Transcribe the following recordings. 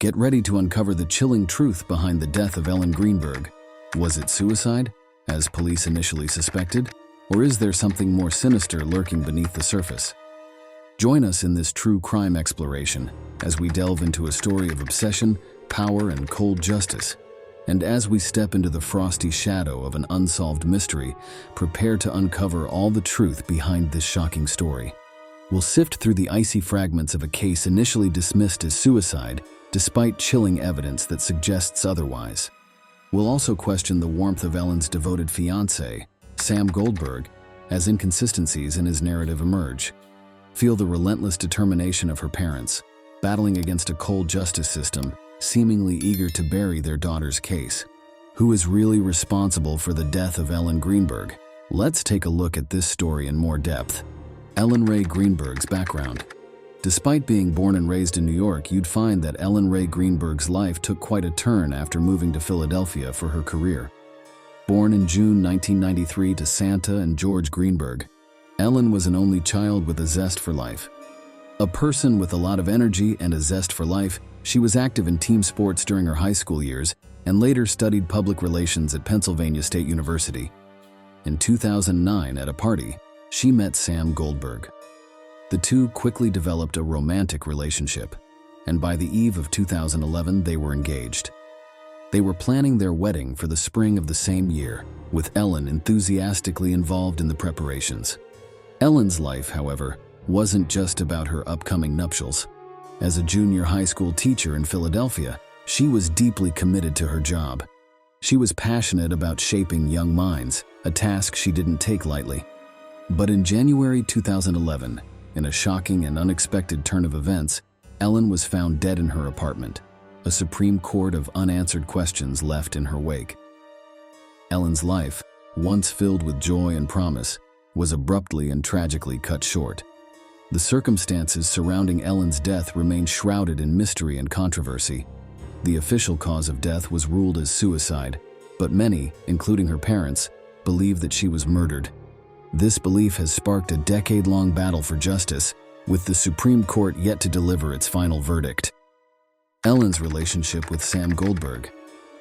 Get ready to uncover the chilling truth behind the death of Ellen Greenberg. Was it suicide, as police initially suspected, or is there something more sinister lurking beneath the surface? Join us in this true crime exploration as we delve into a story of obsession, power, and cold justice. And as we step into the frosty shadow of an unsolved mystery, prepare to uncover all the truth behind this shocking story. We'll sift through the icy fragments of a case initially dismissed as suicide, despite chilling evidence that suggests otherwise. We'll also question the warmth of Ellen's devoted fiancé, Sam Goldberg, as inconsistencies in his narrative emerge. Feel the relentless determination of her parents, battling against a cold justice system, seemingly eager to bury their daughter's case. Who is really responsible for the death of Ellen Greenberg? Let's take a look at this story in more depth. Ellen Ray Greenberg's background. Despite being born and raised in New York, you'd find that Ellen Ray Greenberg's life took quite a turn after moving to Philadelphia for her career. Born in June 1993 to Santa and George Greenberg, Ellen was an only child with a zest for life. A person with a lot of energy and a zest for life, she was active in team sports during her high school years and later studied public relations at Pennsylvania State University. In 2009, at a party, she met Sam Goldberg. The two quickly developed a romantic relationship, and by the eve of 2011, they were engaged. They were planning their wedding for the spring of the same year, with Ellen enthusiastically involved in the preparations. Ellen's life, however, wasn't just about her upcoming nuptials. As a junior high school teacher in Philadelphia, she was deeply committed to her job. She was passionate about shaping young minds, a task she didn't take lightly. But in January 2011, in a shocking and unexpected turn of events, Ellen was found dead in her apartment, a Supreme Court of unanswered questions left in her wake. Ellen's life, once filled with joy and promise, was abruptly and tragically cut short. The circumstances surrounding Ellen's death remained shrouded in mystery and controversy. The official cause of death was ruled as suicide, but many, including her parents, believe that she was murdered. This belief has sparked a decade-long battle for justice, with the Supreme Court yet to deliver its final verdict. Ellen's relationship with Sam Goldberg.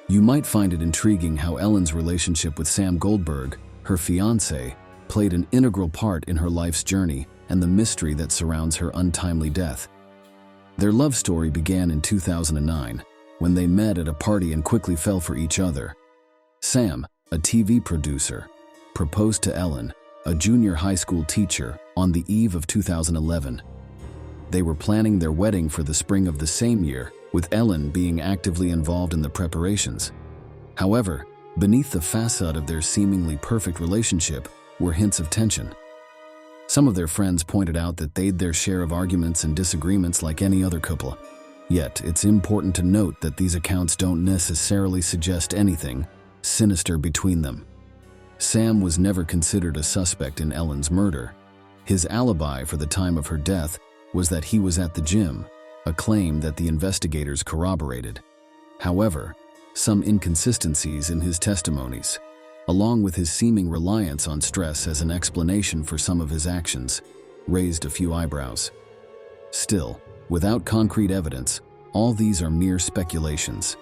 You might find it intriguing how Ellen's relationship with Sam Goldberg, her fiancé, played an integral part in her life's journey and the mystery that surrounds her untimely death. Their love story began in 2009, when they met at a party and quickly fell for each other. Sam, a TV producer, proposed to Ellen, a junior high school teacher, on the eve of 2011. They were planning their wedding for the spring of the same year, with Ellen being actively involved in the preparations. However, beneath the facade of their seemingly perfect relationship were hints of tension. Some of their friends pointed out that they'd their share of arguments and disagreements like any other couple. Yet, it's important to note that these accounts don't necessarily suggest anything sinister between them. Sam was never considered a suspect in Ellen's murder. His alibi for the time of her death was that he was at the gym, a claim that the investigators corroborated. However, some inconsistencies in his testimonies, along with his seeming reliance on stress as an explanation for some of his actions, raised a few eyebrows. Still, without concrete evidence, all these are mere speculations.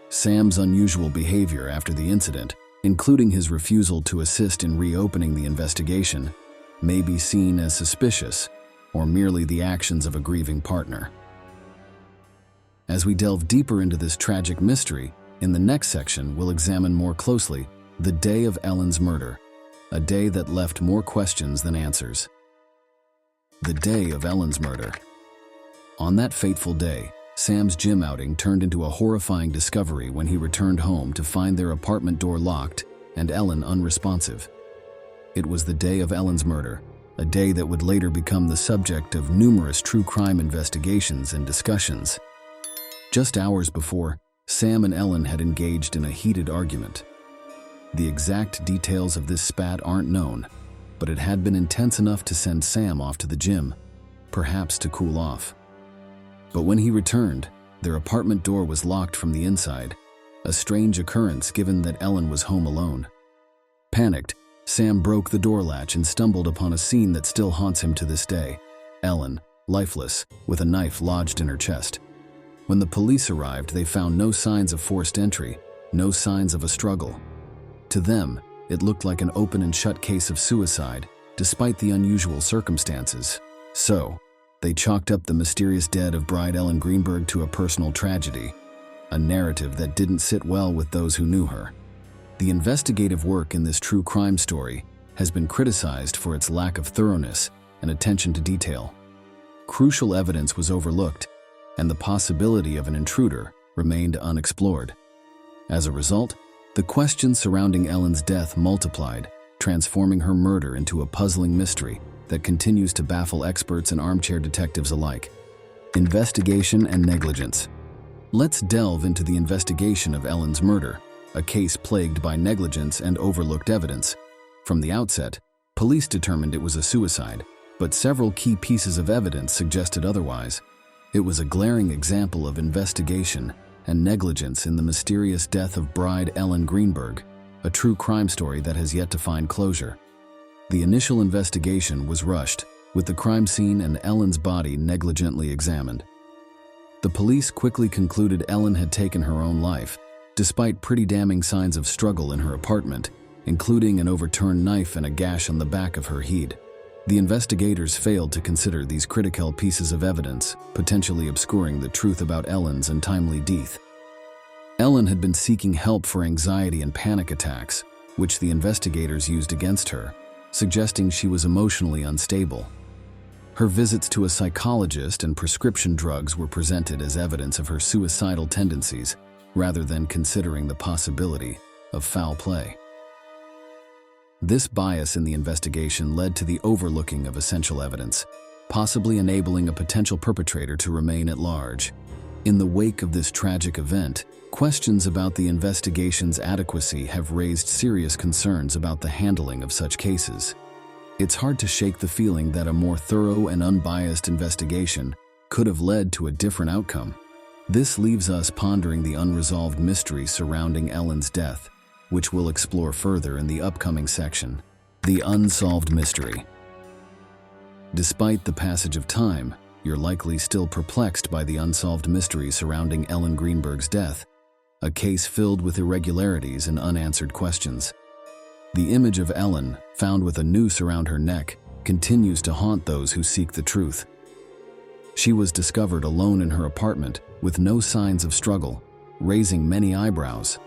Sam's unusual behavior after the incident, including his refusal to assist in reopening the investigation, may be seen as suspicious or merely the actions of a grieving partner. As we delve deeper into this tragic mystery, in the next section we'll examine more closely the day of Ellen's murder, a day that left more questions than answers. The day of Ellen's murder. On that fateful day, Sam's gym outing turned into a horrifying discovery when he returned home to find their apartment door locked and Ellen unresponsive. It was the day of Ellen's murder, a day that would later become the subject of numerous true crime investigations and discussions. Just hours before, Sam and Ellen had engaged in a heated argument. The exact details of this spat aren't known, but it had been intense enough to send Sam off to the gym, perhaps to cool off. But when he returned, their apartment door was locked from the inside, a strange occurrence given that Ellen was home alone. Panicked, Sam broke the door latch and stumbled upon a scene that still haunts him to this day. Ellen, lifeless, with a knife lodged in her chest. When the police arrived, they found no signs of forced entry, no signs of a struggle. To them, it looked like an open and shut case of suicide, despite the unusual circumstances. So, they chalked up the mysterious death of bride Ellen Greenberg to a personal tragedy, a narrative that didn't sit well with those who knew her. The investigative work in this true crime story has been criticized for its lack of thoroughness and attention to detail. Crucial evidence was overlooked, and the possibility of an intruder remained unexplored. As a result, the questions surrounding Ellen's death multiplied, transforming her murder into a puzzling mystery that continues to baffle experts and armchair detectives alike. Investigation and negligence. Let's delve into the investigation of Ellen's murder, a case plagued by negligence and overlooked evidence. From the outset, police determined it was a suicide, but several key pieces of evidence suggested otherwise. It was a glaring example of investigation and negligence in the mysterious death of bride Ellen Greenberg, a true crime story that has yet to find closure. The initial investigation was rushed, with the crime scene and Ellen's body negligently examined. The police quickly concluded Ellen had taken her own life, despite pretty damning signs of struggle in her apartment, including an overturned knife and a gash on the back of her head. The investigators failed to consider these critical pieces of evidence, potentially obscuring the truth about Ellen's untimely death. Ellen had been seeking help for anxiety and panic attacks, which the investigators used against her, suggesting she was emotionally unstable. Her visits to a psychologist and prescription drugs were presented as evidence of her suicidal tendencies, rather than considering the possibility of foul play. This bias in the investigation led to the overlooking of essential evidence, possibly enabling a potential perpetrator to remain at large. In the wake of this tragic event, questions about the investigation's adequacy have raised serious concerns about the handling of such cases. It's hard to shake the feeling that a more thorough and unbiased investigation could have led to a different outcome. This leaves us pondering the unresolved mystery surrounding Ellen's death, which we'll explore further in the upcoming section. The unsolved mystery. Despite the passage of time, you're likely still perplexed by the unsolved mystery surrounding Ellen Greenberg's death, a case filled with irregularities and unanswered questions. The image of Ellen, found with a noose around her neck, continues to haunt those who seek the truth. She was discovered alone in her apartment with no signs of struggle, raising many eyebrows.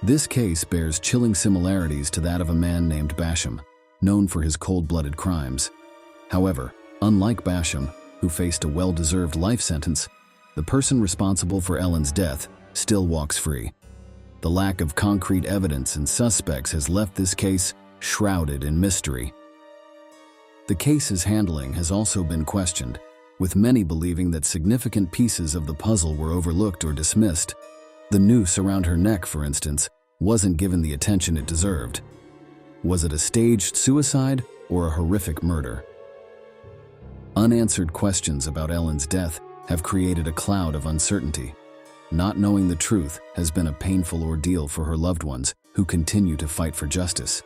This case bears chilling similarities to that of a man named Basham, known for his cold-blooded crimes. However, unlike Basham, who faced a well-deserved life sentence, the person responsible for Ellen's death still walks free. The lack of concrete evidence and suspects has left this case shrouded in mystery. The case's handling has also been questioned, with many believing that significant pieces of the puzzle were overlooked or dismissed. The noose around her neck, for instance, wasn't given the attention it deserved. Was it a staged suicide or a horrific murder? Unanswered questions about Ellen's death have created a cloud of uncertainty. Not knowing the truth has been a painful ordeal for her loved ones who continue to fight for justice.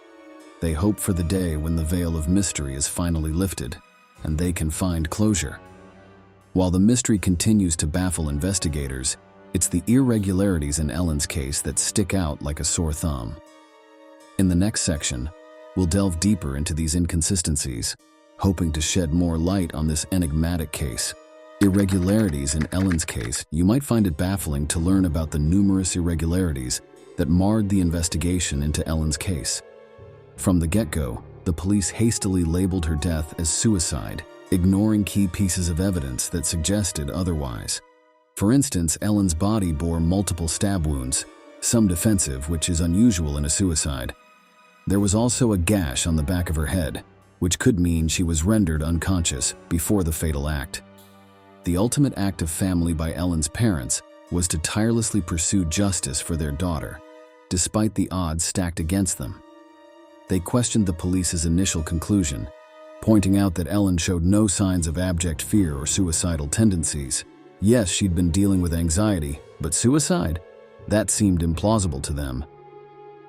They hope for the day when the veil of mystery is finally lifted and they can find closure. While the mystery continues to baffle investigators, it's the irregularities in Ellen's case that stick out like a sore thumb. In the next section, we'll delve deeper into these inconsistencies, hoping to shed more light on this enigmatic case. Irregularities in Ellen's case. You might find it baffling to learn about the numerous irregularities that marred the investigation into Ellen's case. From the get-go, the police hastily labeled her death as suicide, ignoring key pieces of evidence that suggested otherwise. For instance, Ellen's body bore multiple stab wounds, some defensive, which is unusual in a suicide. There was also a gash on the back of her head, which could mean she was rendered unconscious before the fatal act. The ultimate act of family by Ellen's parents was to tirelessly pursue justice for their daughter, despite the odds stacked against them. They questioned the police's initial conclusion, pointing out that Ellen showed no signs of abject fear or suicidal tendencies. Yes, she'd been dealing with anxiety, but suicide? That seemed implausible to them.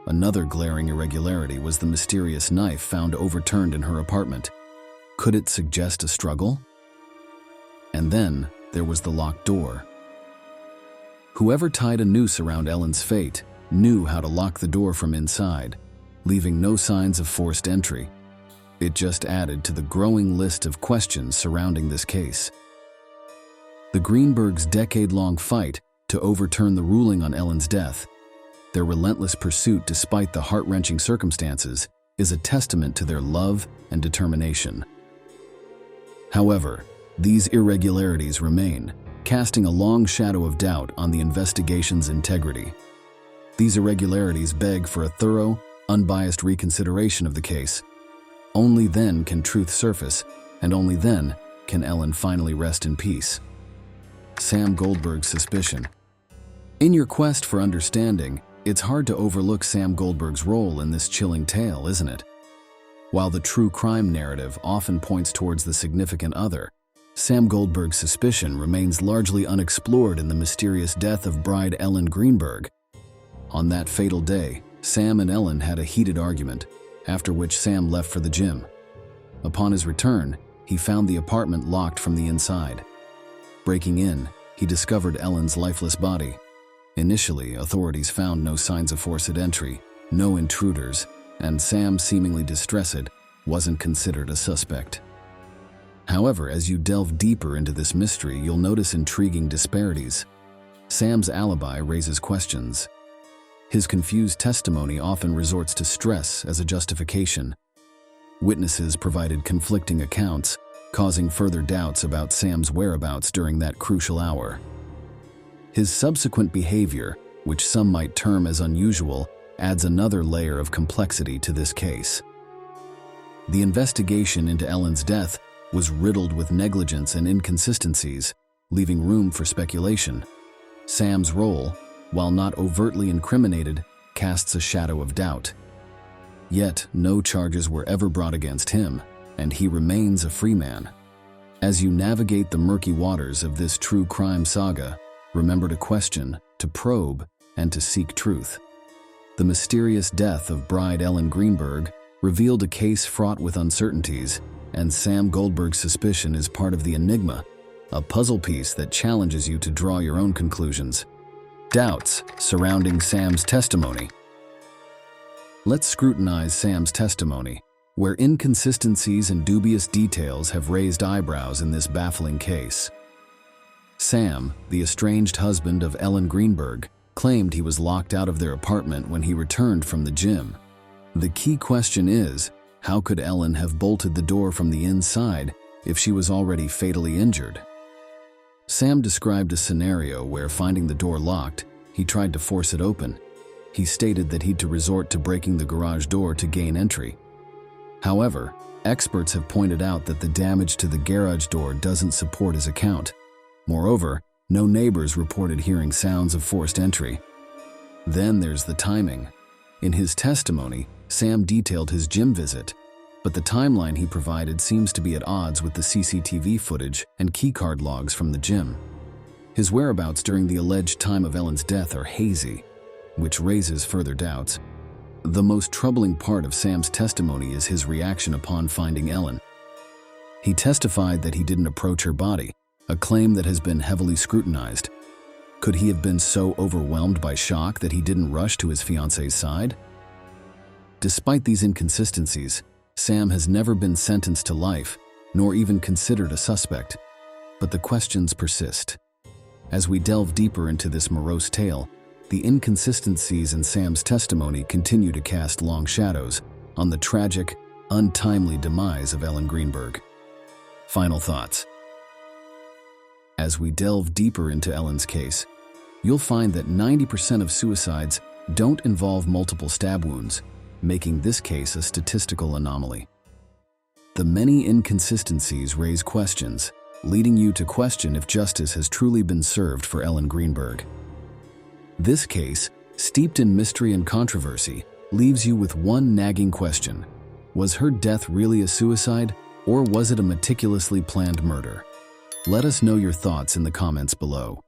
Another glaring irregularity was the mysterious knife found overturned in her apartment. Could it suggest a struggle? And then there was the locked door. Whoever tied a noose around Ellen's fate knew how to lock the door from inside, leaving no signs of forced entry. It just added to the growing list of questions surrounding this case. The Greenbergs' decade-long fight to overturn the ruling on Ellen's death, their relentless pursuit despite the heart-wrenching circumstances, is a testament to their love and determination. However, these irregularities remain, casting a long shadow of doubt on the investigation's integrity. These irregularities beg for a thorough, unbiased reconsideration of the case. Only then can truth surface, and only then can Ellen finally rest in peace. Sam Goldberg's suspicion. In your quest for understanding, it's hard to overlook Sam Goldberg's role in this chilling tale, isn't it? While the true crime narrative often points towards the significant other, Sam Goldberg's suspicion remains largely unexplored in the mysterious death of bride Ellen Greenberg. On that fatal day, Sam and Ellen had a heated argument, after which Sam left for the gym. Upon his return, he found the apartment locked from the inside. Breaking in, he discovered Ellen's lifeless body. Initially, authorities found no signs of forced entry, no intruders, and Sam, seemingly distressed, wasn't considered a suspect. However, as you delve deeper into this mystery, you'll notice intriguing disparities. Sam's alibi raises questions. His confused testimony often resorts to stress as a justification. Witnesses provided conflicting accounts, causing further doubts about Sam's whereabouts during that crucial hour. His subsequent behavior, which some might term as unusual, adds another layer of complexity to this case. The investigation into Ellen's death was riddled with negligence and inconsistencies, leaving room for speculation. Sam's role, while not overtly incriminated, casts a shadow of doubt. Yet, no charges were ever brought against him, and he remains a free man. As you navigate the murky waters of this true crime saga, remember to question, to probe, and to seek truth. The mysterious death of bride Ellen Greenberg revealed a case fraught with uncertainties, and Sam Goldberg's suspicion is part of the enigma, a puzzle piece that challenges you to draw your own conclusions. Doubts surrounding Sam's testimony. Let's scrutinize Sam's testimony, where inconsistencies and dubious details have raised eyebrows in this baffling case. Sam, the estranged husband of Ellen Greenberg, claimed he was locked out of their apartment when he returned from the gym. The key question is, how could Ellen have bolted the door from the inside if she was already fatally injured? Sam described a scenario where, finding the door locked, he tried to force it open. He stated that he'd to resort to breaking the garage door to gain entry. However, experts have pointed out that the damage to the garage door doesn't support his account. Moreover, no neighbors reported hearing sounds of forced entry. Then there's the timing. In his testimony, Sam detailed his gym visit, but the timeline he provided seems to be at odds with the CCTV footage and keycard logs from the gym. His whereabouts during the alleged time of Ellen's death are hazy, which raises further doubts. The most troubling part of Sam's testimony is his reaction upon finding Ellen. He testified that he didn't approach her body, a claim that has been heavily scrutinized. Could he have been so overwhelmed by shock that he didn't rush to his fiance's side? Despite these inconsistencies, Sam has never been sentenced to life, nor even considered a suspect. But the questions persist. As we delve deeper into this morose tale, the inconsistencies in Sam's testimony continue to cast long shadows on the tragic, untimely demise of Ellen Greenberg. Final thoughts. As we delve deeper into Ellen's case, you'll find that 90% of suicides don't involve multiple stab wounds, making this case a statistical anomaly. The many inconsistencies raise questions, leading you to question if justice has truly been served for Ellen Greenberg. This case, steeped in mystery and controversy, leaves you with one nagging question. Was her death really a suicide, or was it a meticulously planned murder? Let us know your thoughts in the comments below.